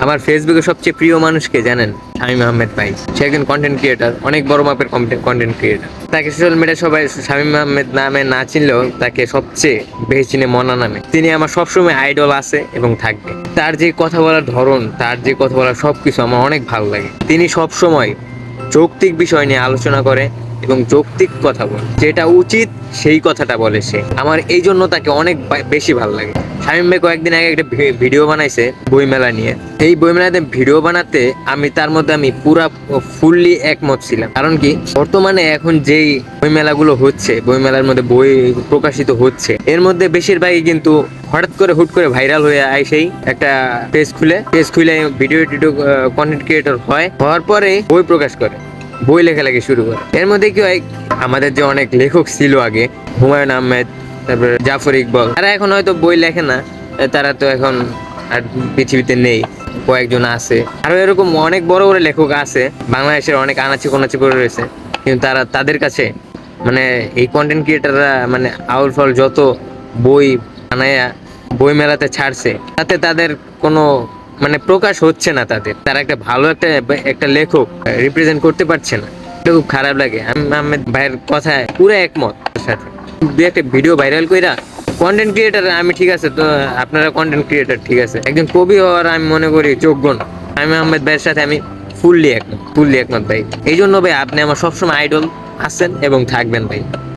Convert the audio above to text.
আমার ফেসবুকে সবচেয়ে প্রিয় মানুষকে জানেন? শামীম আহমেদ ভাই। সে একজন কন্টেন্ট ক্রিয়েটার, অনেক বড় মাপের কন্টেন্ট ক্রিয়েটার। তাকে সোশ্যাল মিডিয়া সবাই শামীম আহমেদ নামে না চিনলেও তাকে সবচেয়ে বেশি চিনে মনা নামে। তিনি আমার সবসময় আইডল আছে এবং থাকবে। তার যে কথা বলার ধরন, তার যে কথা বলার সবকিছু আমার অনেক ভালো লাগে। তিনি সবসময় যৌক্তিক বিষয় নিয়ে আলোচনা করে এবং যৌক্তিক কথা বলে, যেটা উচিত সেই কথাটা বলে সে। আমার এই জন্য তাকে অনেক বেশি ভালো লাগে। শামীম ভাই কয়েকদিন আগে একটা ভিডিও বানাইছে বইমেলা নিয়ে। এই বইমেলাতে ভিডিও বানাতে আমি পুরা ফুললি একমত ছিলাম। কারণ কি, বর্তমানে এখন যেই বইমেলাগুলো হচ্ছে, বইমেলার মধ্যে বই প্রকাশিত হচ্ছে, এর মধ্যে বেশিরভাগই কিন্তু হুট করে ভাইরাল হয়ে সেই একটা পেজ খুলে ভিডিও কন্টেন্ট ক্রিয়েটর হওয়ার পরে বই প্রকাশ করে, বই লেখালেখি শুরু করে। এর মধ্যে কি হয়, আমাদের যে অনেক লেখক ছিল আগে, হুমায়ুন আহমেদ, তারপরে জাফর ইকবাল, তারা এখন হয়তো বই লেখে না। তারা তো এখন আর পৃথিবীতে নেই, কয়েকজন আছে। আরো এরকম অনেক বড় বড় লেখক আছে বাংলাদেশের, অনেক আনাচে কোনাচে করে রয়েছে। কিন্তু তাদের কাছে মানে এই কন্টেন্ট ক্রিয়েটাররা মানে আউল ফাউল যত বই বানায়া বই মেলাতে ছাড়ছে, তাতে তাদের কোনো মানে প্রকাশ হচ্ছে না। তারা একটা ভালো একটা লেখক রিপ্রেজেন্ট করতে পারছে না। এটা খুব খারাপ লাগে। আমি আহমেদ ভাইয়ের কথায় পুরো একমত সাথে। দু একটা ভিডিও ভাইরাল কইরা কন্টেন্ট ক্রিয়েটার, আমি ঠিক আছে, তো আপনারা কন্টেন্ট ক্রিয়েটার ঠিক আছে, একজন কবি হওয়ার আমি মনে করি যোগ্য না। আমি আহমেদ ভাইয়ের সাথে আমি ফুললি একমত ভাই। এই জন্য ভাই আপনি আমার সবসময় আইডল আছেন এবং থাকবেন ভাই।